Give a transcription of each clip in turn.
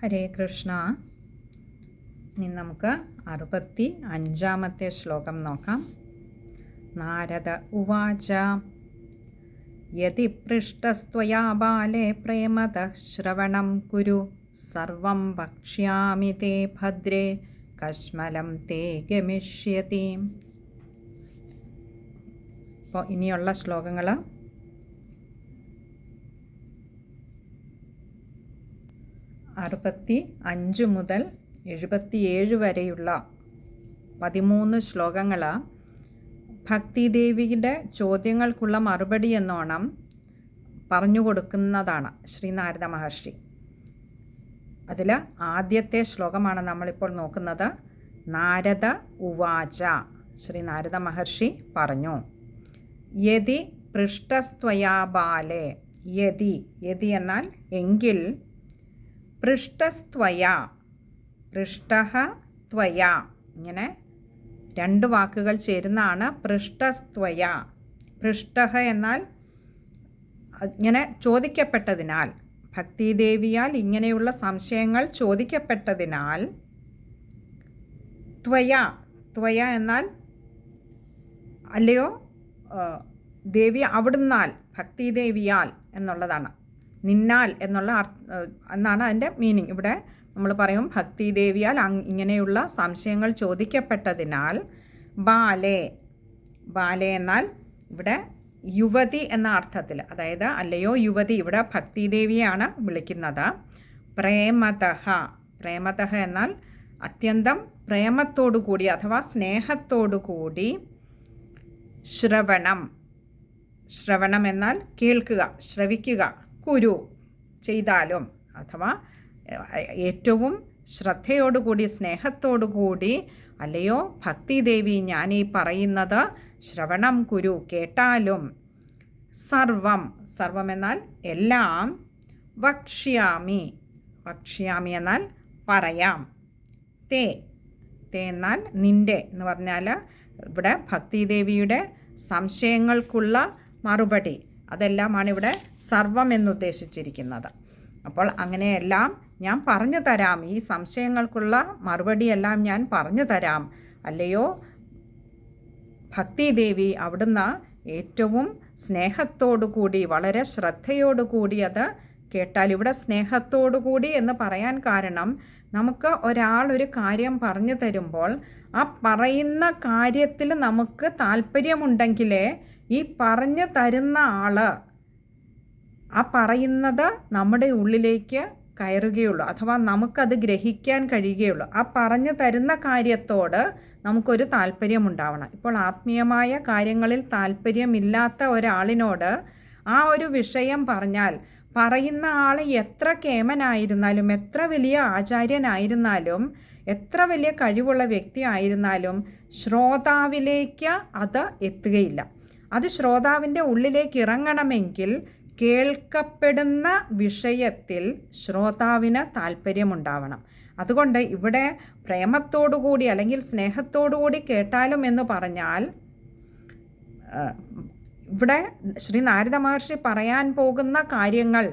ഹരേ കൃഷ്ണ. ഇനി നമുക്ക് 65-ാമത്തെ ശ്ലോകം നോക്കാം. നാരദ ഉവാച യതി പൃഷ്ടസ്ത്വയാ ബാലേ പ്രേമതഃ ശ്രവണം കുരു സർവം വക്ഷ്യാമി തേ ഭദ്രേ കശ്മലം തേ ഗമിഷ്യതി. അപ്പോൾ ഇനിയുള്ള ശ്ലോകങ്ങൾ 65 മുതൽ 77 വരെയുള്ള 13 ശ്ലോകങ്ങൾ ഭക്തിദേവിയുടെ ചോദ്യങ്ങൾക്കുള്ള മറുപടി എന്നോണം പറഞ്ഞു കൊടുക്കുന്നതാണ് ശ്രീനാരദ മഹർഷി. അതിൽ ആദ്യത്തെ ശ്ലോകമാണ് നമ്മളിപ്പോൾ നോക്കുന്നത്. നാരദ ഉവാച, ശ്രീനാരദ മഹർഷി പറഞ്ഞു. യതി പൃഷ്ടസ്ത്വയാ ബാലേ, യതി എന്നാൽ എങ്കിൽ, പൃഷ്ടസ്ത്വയാ, പൃഷ്ടഃ ത്വയാ, ഇങ്ങനെ 2 വാക്കുകൾ ചേരുന്നതാണ് പൃഷ്ടസ്ത്വയാ. പൃഷ്ടഃ എന്നാൽ ഇങ്ങനെ ചോദിക്കപ്പെട്ടതിനാൽ, ഭക്തിദേവിയാൽ ഇങ്ങനെയുള്ള സംശയങ്ങൾ ചോദിക്കപ്പെട്ടതിനാൽ, ത്വയ എന്നാൽ അല്ലയോ ദേവി, അവിടുന്നാൽ, ഭക്തിദേവിയാൽ എന്നുള്ളതാണ്. നിന്നാൽ എന്നുള്ള എന്നാണ് അതിൻ്റെ മീനിങ്. ഇവിടെ നമ്മൾ പറയും ഭക്തിദേവിയാൽ ഇങ്ങനെയുള്ള സംശയങ്ങൾ ചോദിക്കപ്പെട്ടതിനാൽ, ബാലേ എന്നാൽ ഇവിടെ യുവതി എന്ന അർത്ഥത്തിൽ, അതായത് അല്ലയോ യുവതി, ഇവിടെ ഭക്തിദേവിയാണ് വിളിക്കുന്നത്. പ്രേമതഃ എന്നാൽ അത്യന്തം പ്രേമത്തോടു കൂടി അഥവാ സ്നേഹത്തോടു കൂടി. ശ്രവണം എന്നാൽ കേൾക്കുക, ശ്രവിക്കുക. കുരു ചെയ്താലും, അഥവാ ഏറ്റവും ശ്രദ്ധയോടുകൂടി സ്നേഹത്തോടുകൂടി, അല്ലയോ ഭക്തിദേവി, ഞാനീ പറയുന്നത് ശ്രവണം കുരു, കേട്ടാലും. സർവം എന്നാൽ എല്ലാം. വക്ഷ്യാമി എന്നാൽ പറയാം. തേ എന്നാൽ നിൻ്റെ എന്ന് പറഞ്ഞാൽ ഇവിടെ ഭക്തിദേവിയുടെ സംശയങ്ങൾക്കുള്ള മറുപടി, അതെല്ലാമാണ് ഇവിടെ സർവം എന്നുദ്ദേശിച്ചിരിക്കുന്നത്. അപ്പോൾ അങ്ങനെയെല്ലാം ഞാൻ പറഞ്ഞു തരാം, ഈ സംശയങ്ങൾക്കുള്ള മറുപടിയെല്ലാം ഞാൻ പറഞ്ഞു തരാം. അല്ലയോ ഭക്തിദേവി, അവിടുന്ന് ഏറ്റവും സ്നേഹത്തോടുകൂടി, വളരെ ശ്രദ്ധയോടുകൂടി അത് കേട്ടാൽ. ഇവിടെ സ്നേഹത്തോടുകൂടി എന്ന് പറയാൻ കാരണം, നമുക്ക് ഒരാൾ ഒരു കാര്യം പറഞ്ഞു തരുമ്പോൾ ആ പറയുന്ന കാര്യത്തിൽ നമുക്ക് താല്പര്യമുണ്ടെങ്കിലേ ഈ പറഞ്ഞു തരുന്ന ആൾ ആ പറയുന്നത് നമ്മുടെ ഉള്ളിലേക്ക് കയറുകയുള്ളൂ, അഥവാ നമുക്കത് ഗ്രഹിക്കാൻ കഴിയുകയുള്ളൂ. ആ പറഞ്ഞു തരുന്ന കാര്യത്തോട് നമുക്കൊരു താല്പര്യമുണ്ടാവണം. ഇപ്പോൾ ആത്മീയമായ കാര്യങ്ങളിൽ താല്പര്യമില്ലാത്ത ഒരാളിനോട് ആ ഒരു വിഷയം പറഞ്ഞാൽ, പറയുന്ന ആൾ എത്ര കേമനായിരുന്നാലും, എത്ര വലിയ ആചാര്യനായിരുന്നാലും, എത്ര വലിയ കഴിവുള്ള വ്യക്തി ആയിരുന്നാലും ശ്രോതാവിലേക്ക് അത് എത്തുകയില്ല. അത് ശ്രോതാവിൻ്റെ ഉള്ളിലേക്ക് ഇറങ്ങണമെങ്കിൽ കേൾക്കപ്പെടുന്ന വിഷയത്തിൽ ശ്രോതാവിന് താല്പര്യമുണ്ടാവണം. അതുകൊണ്ട് ഇവിടെ പ്രേമത്തോടുകൂടി അല്ലെങ്കിൽ സ്നേഹത്തോടുകൂടി കേട്ടാലും എന്ന് പറഞ്ഞാൽ, ഇവിടെ ശ്രീ നാരദ മഹർഷി പറയാൻ പോകുന്ന കാര്യങ്ങൾ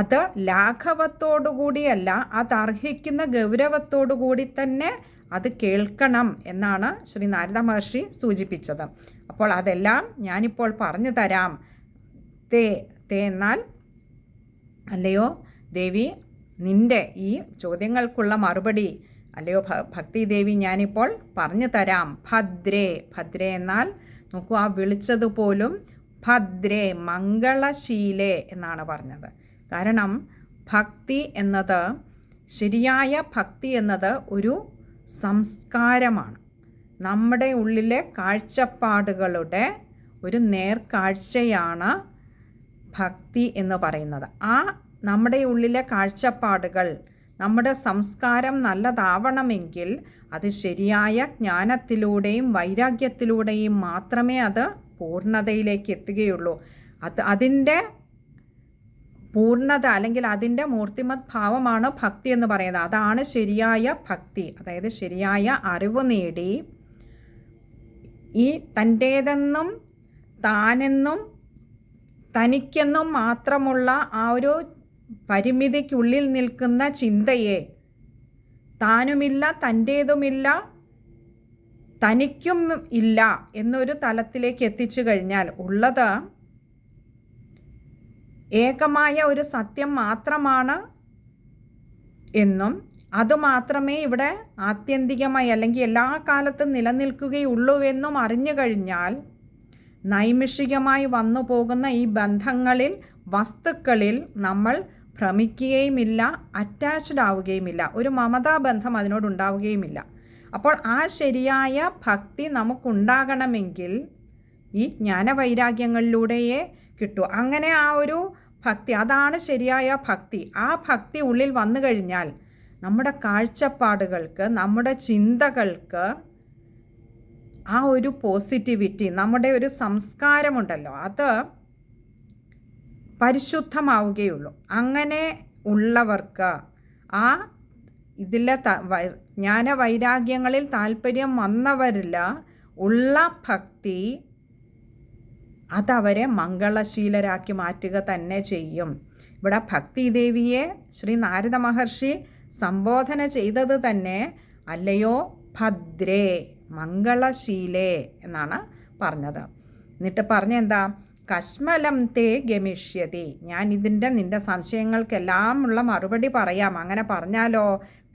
അത് ലാഘവത്തോടുകൂടിയല്ല, അത് അർഹിക്കുന്ന ഗൗരവത്തോടുകൂടി തന്നെ അത് കേൾക്കണം എന്നാണ് ശ്രീ നാരദ മഹർഷി സൂചിപ്പിച്ചത്. അപ്പോൾ അതെല്ലാം ഞാനിപ്പോൾ പറഞ്ഞു തരാം. തേ എന്നാൽ അല്ലയോ ദേവി, നിൻ്റെ ഈ ചോദ്യങ്ങൾക്കുള്ള മറുപടി, അല്ലയോ ഭക്തിദേവി, ഞാനിപ്പോൾ പറഞ്ഞു തരാം. ഭദ്രേ എന്നാൽ നോക്കൂ, ആ വിളിച്ചതുപോലും ഭദ്രേ, മംഗളശീലേ എന്നാണ് പറഞ്ഞത്. കാരണം ഭക്തി എന്നത്, ശരിയായ ഭക്തി എന്നത് ഒരു സംസ്കാരമാണ്. നമ്മുടെ ഉള്ളിലെ കാഴ്ചപ്പാടുകളുടെ ഒരു നേർക്കാഴ്ചയാണ് ഭക്തി എന്ന് പറയുന്നത്. ആ നമ്മുടെ ഉള്ളിലെ കാഴ്ചപ്പാടുകൾ, നമ്മുടെ സംസ്കാരം നല്ലതാവണമെങ്കിൽ അത് ശരിയായ ജ്ഞാനത്തിലൂടെയും വൈരാഗ്യത്തിലൂടെയും മാത്രമേ അത് പൂർണ്ണതയിലേക്ക് എത്തുകയുള്ളൂ. അതിൻ്റെ പൂർണ്ണത അല്ലെങ്കിൽ അതിൻ്റെ മൂർത്തിമത് ഭാവമാണ് ഭക്തി എന്ന് പറയുന്നത്. അതാണ് ശരിയായ ഭക്തി. അതായത് ശരിയായ അറിവ് നേടി ഈ തൻ്റേതെന്നും താനെന്നും തനിക്കെന്നും മാത്രമുള്ള ആ ഒരു പരിമിതിക്കുള്ളിൽ നിൽക്കുന്ന ചിന്തയെ താനുമില്ല, തൻ്റേതുമില്ല, തനിക്കും ഇല്ല എന്നൊരു തലത്തിലേക്ക് എത്തിച്ചു കഴിഞ്ഞാൽ ഉള്ളത് ഏകമായ ഒരു സത്യം മാത്രമാണ് എന്നും അതുമാത്രമേ ഇവിടെ ആത്യന്തികമായി അല്ലെങ്കിൽ എല്ലാ കാലത്തും നിലനിൽക്കുകയുള്ളൂ എന്നും അറിഞ്ഞു കഴിഞ്ഞാൽ നൈമിഷികമായി വന്നു പോകുന്ന ഈ ബന്ധങ്ങളിൽ, വസ്തുക്കളിൽ നമ്മൾ ഭ്രമിക്കുകയുമില്ല, അറ്റാച്ച്ഡ് ആവുകയുമില്ല, ഒരു മമതാബന്ധം അതിനോടുണ്ടാവുകയുമില്ല. അപ്പോൾ ആ ശരിയായ ഭക്തി നമുക്കുണ്ടാകണമെങ്കിൽ ഈ ജ്ഞാനവൈരാഗ്യങ്ങളിലൂടെയേ കിട്ടൂ. അങ്ങനെ ആ ഒരു ഭക്തി, അതാണ് ശരിയായ ഭക്തി. ആ ഭക്തി ഉള്ളിൽ വന്നു കഴിഞ്ഞാൽ നമ്മുടെ കാഴ്ചപ്പാടുകൾക്ക്, നമ്മുടെ ചിന്തകൾക്ക് ആ ഒരു പോസിറ്റിവിറ്റി, നമ്മുടെ ഒരു സംസ്കാരമുണ്ടല്ലോ, അത് പരിശുദ്ധമാവുകയുള്ളൂ. അങ്ങനെ ഉള്ളവർക്ക് ആ ഇതിലെ ജ്ഞാനവൈരാഗ്യങ്ങളിൽ താല്പര്യം വന്നവരിൽ ഉള്ള ഭക്തി അതവരെ മംഗളശീലരാക്കി മാറ്റുക തന്നെ ചെയ്യും. ഇവിടെ ഭക്തിദേവിയെ ശ്രീ നാരദ മഹർഷി സംബോധന ചെയ്തത് തന്നെ അല്ലയോ ഭദ്രേ മംഗളശീലേ എന്നാണ് പറഞ്ഞത്. എന്നിട്ട് പറഞ്ഞെന്താ, കശ്മലം തേ ഗമിഷ്യതി. ഞാൻ നിൻ്റെ സംശയങ്ങൾക്കെല്ലാം ഉള്ള മറുപടി പറയാം. അങ്ങനെ പറഞ്ഞാലോ?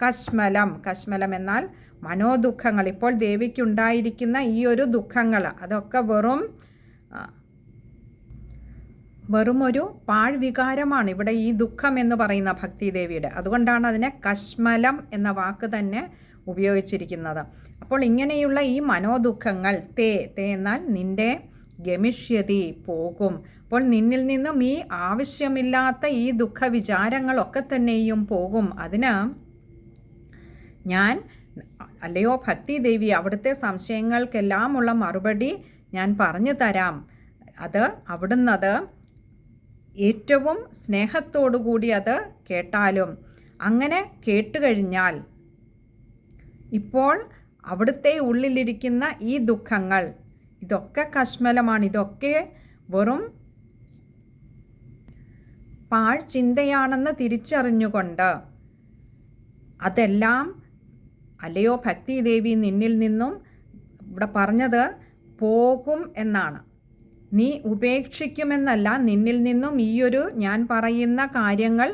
കശ്മലം എന്നാൽ മനോദുഃഖങ്ങൾ. ഇപ്പോൾ ദേവിക്കുണ്ടായിരിക്കുന്ന ഈ ഒരു ദുഃഖങ്ങൾ അതൊക്കെ വെറും ഒരു പാഴ്വികാരമാണ് ഇവിടെ ഈ ദുഃഖം എന്ന് പറയുന്ന ഭക്തിദേവിയുടെ. അതുകൊണ്ടാണ് അതിനെ കശ്മലം എന്ന വാക്ക് തന്നെ ഉപയോഗിച്ചിരിക്കുന്നത്. അപ്പോൾ ഇങ്ങനെയുള്ള ഈ മനോദുഃഖങ്ങൾ തേ എന്നാൽ നിൻ്റെ ഗമിഷ്യതി പോകും. അപ്പോൾ നിന്നിൽ നിന്നും ഈ ആവശ്യമില്ലാത്ത ഈ ദുഃഖവിചാരങ്ങളൊക്കെ തന്നെയും പോകും. അതിന് ഞാൻ അല്ലയോ ഭക്തിദേവി, അവിടുത്തെ സംശയങ്ങൾക്കെല്ലാമുള്ള മറുപടി ഞാൻ പറഞ്ഞു തരാം. അത് അവിടുന്നത് ഏറ്റവും സ്നേഹത്തോടു കൂടി അത് കേട്ടാലും, അങ്ങനെ കേട്ടുകഴിഞ്ഞാൽ ഇപ്പോൾ അവിടുത്തെ ഉള്ളിലിരിക്കുന്ന ഈ ദുഃഖങ്ങൾ ഇതൊക്കെ കശ്മലമാണ്, ഇതൊക്കെ വെറും പാഴ്ചിന്തയാണെന്ന് തിരിച്ചറിഞ്ഞുകൊണ്ട് അതെല്ലാം അല്ലയോ ഭക്തിദേവി നിന്നിൽ നിന്നും ഇവിടെ പറഞ്ഞത് പോകും എന്നാണ്. നീ ഉപേക്ഷിക്കുമെന്നല്ല, നിന്നിൽ നിന്നും ഈയൊരു ഞാൻ പറയുന്ന കാര്യങ്ങൾ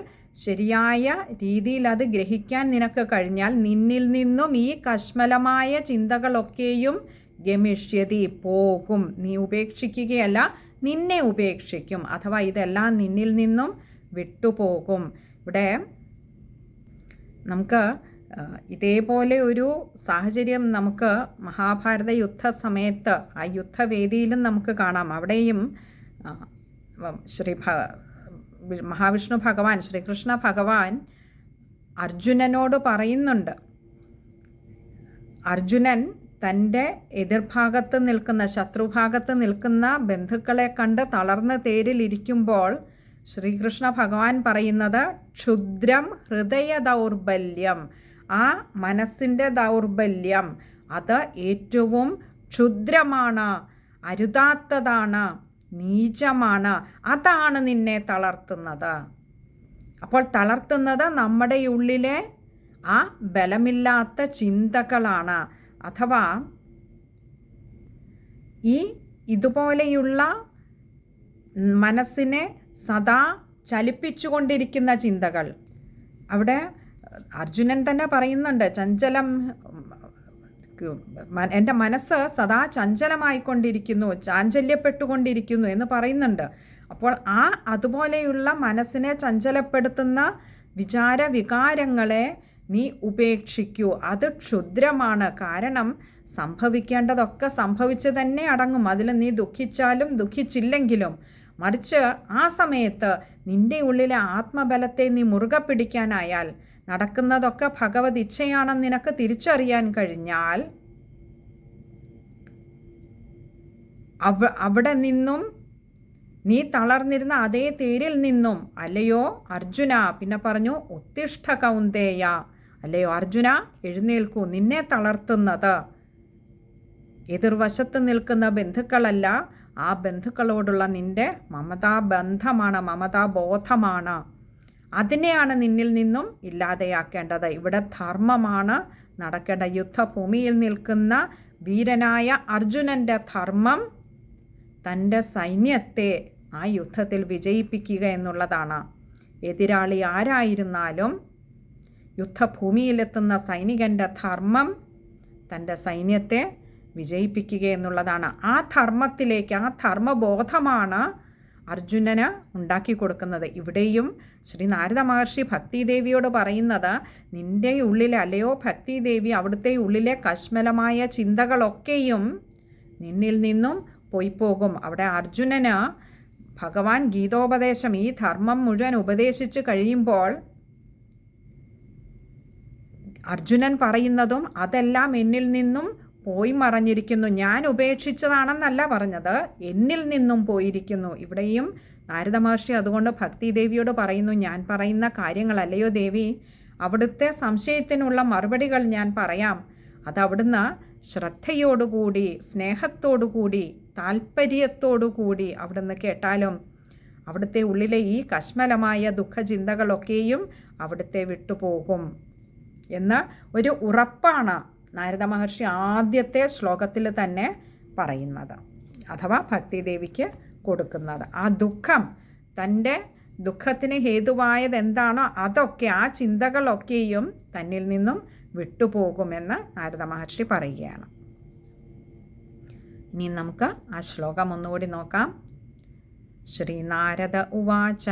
ശരിയായ രീതിയിൽ അത് ഗ്രഹിക്കാൻ നിനക്ക് കഴിഞ്ഞാൽ നിന്നിൽ നിന്നും ഈ കശ്മലമായ ചിന്തകളൊക്കെയും ഗമിഷ്യതി പോകും. നീ ഉപേക്ഷിക്കുകയല്ല, നിന്നെ ഉപേക്ഷിക്കും. അഥവാ ഇതെല്ലാം നിന്നിൽ നിന്നും വിട്ടുപോകും. ഇവിടെ നമുക്ക് ഇതേപോലെ ഒരു സാഹചര്യം നമുക്ക് മഹാഭാരത യുദ്ധ സമയത്ത് ആ യുദ്ധവേദിയിലും നമുക്ക് കാണാം. അവിടെയും മഹാവിഷ്ണു ഭഗവാൻ, ശ്രീകൃഷ്ണ ഭഗവാൻ അർജുനനോട് പറയുന്നുണ്ട്. അർജുനൻ തൻ്റെ എതിർഭാഗത്ത് നിൽക്കുന്ന, ശത്രുഭാഗത്ത് നിൽക്കുന്ന ബന്ധുക്കളെ കണ്ട് തളർന്ന് തേരിലിരിക്കുമ്പോൾ ശ്രീകൃഷ്ണ ഭഗവാൻ പറയുന്നത് ക്ഷുദ്രം ഹൃദയ ദൗർബല്യം. ആ മനസ്സിൻ്റെ ദൗർബല്യം അത് ഏറ്റവും ക്ഷുദ്രമാണ്, അരുതാത്തതാണ്, നീചമാണ്. അതാണ് നിന്നെ തളർത്തുന്നത്. അപ്പോൾ തളർത്തുന്നത് നമ്മുടെ ഉള്ളിലെ ആ ബലമില്ലാത്ത ചിന്തകളാണ്. അഥവാ ഇതുപോലെയുള്ള മനസ്സിനെ സദാ ചലിപ്പിച്ചുകൊണ്ടിരിക്കുന്ന ചിന്തകൾ. അവിടെ അർജുനൻ തന്നെ പറയുന്നുണ്ട്, ചഞ്ചലം, എൻ്റെ മനസ്സ് സദാ ചഞ്ചലമായിക്കൊണ്ടിരിക്കുന്നു, ചാഞ്ചല്യപ്പെട്ടുകൊണ്ടിരിക്കുന്നു എന്ന് പറയുന്നുണ്ട്. അപ്പോൾ അതുപോലെയുള്ള മനസ്സിനെ ചഞ്ചലപ്പെടുത്തുന്ന വികാരങ്ങളെ നീ ഉപേക്ഷിക്കൂ. അത് ക്ഷുദ്രമാണ്. കാരണം സംഭവിക്കേണ്ടതൊക്കെ സംഭവിച്ച് തന്നെ അടങ്ങും. അതിൽ നീ ദുഃഖിച്ചാലും ദുഃഖിച്ചില്ലെങ്കിലും. മറിച്ച് ആ സമയത്ത് നിൻ്റെ ഉള്ളിലെ ആത്മബലത്തെ നീ മുറുകെ പിടിക്കാനായാൽ, നടക്കുന്നതൊക്കെ ഭഗവത് ഇച്ഛയാണെന്ന് നിനക്ക് തിരിച്ചറിയാൻ കഴിഞ്ഞാൽ അവിടെ നിന്നും നീ തളർന്നിരുന്ന അതേ തേരിൽ നിന്നും അല്ലയോ അർജുന, പിന്നെ പറഞ്ഞു ഉത്തിഷ്ഠ കൗന്ദേയ, അല്ലയോ അർജുന എഴുന്നേൽക്കൂ. നിന്നെ തളർത്തുന്നത് എതിർവശത്ത് നിൽക്കുന്ന ബന്ധുക്കളല്ല, ആ ബന്ധുക്കളോടുള്ള നിൻ്റെ മമതാബന്ധമാണ്, മമതാബോധമാണ്. അതിനെയാണ് നിന്നിൽ നിന്നും ഇല്ലാതെയാക്കേണ്ടത്. ഇവിടെ ധർമ്മമാണ് നടക്കേണ്ട. യുദ്ധഭൂമിയിൽ നിൽക്കുന്ന വീരനായ അർജുനൻ്റെ ധർമ്മം തൻ്റെ സൈന്യത്തെ ആ യുദ്ധത്തിൽ വിജയിപ്പിക്കുക എന്നുള്ളതാണ്. എതിരാളി ആരായിരുന്നാലും യുദ്ധഭൂമിയിലെത്തുന്ന സൈനികൻ്റെ ധർമ്മം തൻ്റെ സൈന്യത്തെ വിജയിപ്പിക്കുക എന്നുള്ളതാണ്. ആ ധർമ്മത്തിലേക്ക്, ആ ധർമ്മബോധമാണ് അർജുനന് ഉണ്ടാക്കി കൊടുക്കുന്നത്. ഇവിടെയും ശ്രീ നാരദ മഹർഷി ഭക്തിദേവിയോട് പറയുന്നത്, നിൻ്റെ ഉള്ളിലെ, അല്ലയോ ഭക്തിദേവി, അവിടുത്തെ ഉള്ളിലെ കശ്മലമായ ചിന്തകളൊക്കെയും നിന്നിൽ നിന്നും പോയി പോകും. അവിടെ അർജുനന് ഭഗവാൻ ഗീതോപദേശം, ഈ ധർമ്മം മുഴുവൻ ഉപദേശിച്ച് കഴിയുമ്പോൾ അർജുനൻ പറയുന്നതും അതെല്ലാം എന്നിൽ നിന്നും പോയി മറഞ്ഞിരിക്കുന്നു, ഞാൻ ഉപേക്ഷിച്ചതാണെന്നല്ല പറഞ്ഞത്, എന്നിൽ നിന്നും പോയിരിക്കുന്നു. ഇവിടെയും നാരദ മഹർഷി അതുകൊണ്ട് ഭക്തിദേവിയോട് പറയുന്നു, ഞാൻ പറയുന്ന കാര്യങ്ങളല്ലയോ ദേവി, അവിടുത്തെ സംശയത്തിനുള്ള മറുപടികൾ ഞാൻ പറയാം. അതവിടുന്ന് ശ്രദ്ധയോടുകൂടി, സ്നേഹത്തോടുകൂടി, താല്പര്യത്തോടുകൂടി അവിടുന്ന് കേട്ടാലും അവിടുത്തെ ഉള്ളിലെ ഈ കശ്മലമായ ദുഃഖചിന്തകളൊക്കെയും അവിടുത്തെ വിട്ടുപോകും എന്ന് ഒരു ഉറപ്പാണ് നാരദ മഹർഷി ആദ്യത്തെ ശ്ലോകത്തിൽ തന്നെ പറയുന്നത്, അഥവാ ഭക്തിദേവിക്ക് കൊടുക്കുന്നത്. ആ ദുഃഖം, തൻ്റെ ദുഃഖത്തിന് ഹേതുവായത് എന്താണോ അതൊക്കെ, ആ ചിന്തകളൊക്കെയും തന്നിൽ നിന്നും വിട്ടുപോകുമെന്ന് നാരദ മഹർഷി പറയുകയാണ്. ഇനി നമുക്ക് ആ ശ്ലോകം ഒന്നുകൂടി നോക്കാം. ശ്രീനാരദ ഉവാച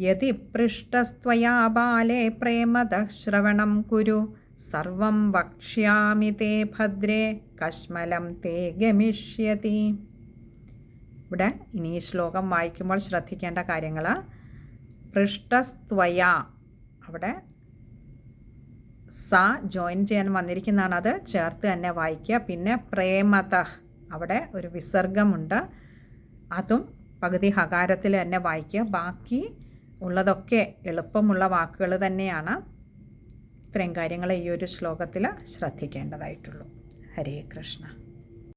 യതി പൃഷ്ടസ്ത്വയാ ബാലേ പ്രേമതഃ ശ്രവണം കുരു സർവം വക്ഷ്യാമി തേ ഭദ്രേ കശ്മലം തേ ഗമിഷ്യതി. ഇവിടെ ഇനി ഈ ശ്ലോകം വായിക്കുമ്പോൾ ശ്രദ്ധിക്കേണ്ട കാര്യങ്ങൾ, പൃഷ്ടസ്ത്വയ, അവിടെ സ ജോയിൻ ചെയ്യാൻ വന്നിരിക്കുന്നതാണ്, അത് ചേർത്ത് തന്നെ വായിക്കുക. പിന്നെ പ്രേമതഃ, അവിടെ ഒരു വിസർഗമുണ്ട്, അതും പകുതി ഹകാരത്തിൽ തന്നെ വായിക്കുക. ബാക്കി ഉള്ളതൊക്കെ എളുപ്പമുള്ള വാക്കുകൾ തന്നെയാണ്. ഇത്രയും കാര്യങ്ങൾ ഈ ഒരു ശ്ലോകത്തിൽ ശ്രദ്ധിക്കേണ്ടതായിട്ടുള്ളൂ. ഹരേ കൃഷ്ണ.